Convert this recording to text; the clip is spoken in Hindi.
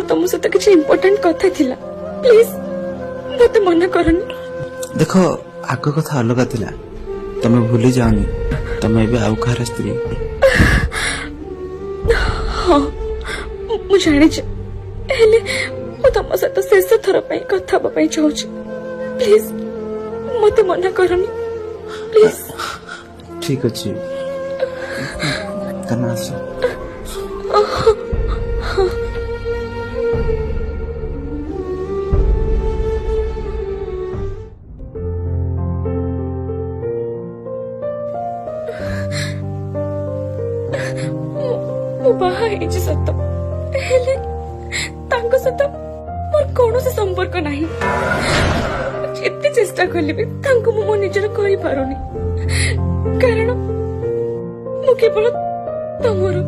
तुम सहित किसी इम्पोर्टेंट कथा थिला प्लीज मत मना करनी। देख आग कथा अलग थिला तमे भूली जाओनी तमे भी आउ कहार स्त्री। हाँ मु जाने हेले मु तुम सहित शेष थर कथा हवाई चाहूँ प्लीज मत मना करनी प्लीज। ठीक अच्छे तना आस बाहा सत हेले तांको सत मोर कौन संपर्क नहीं जिते चेष्टा कले भी तांको मो निजर करि पारुनी कारण मु केवल तमरो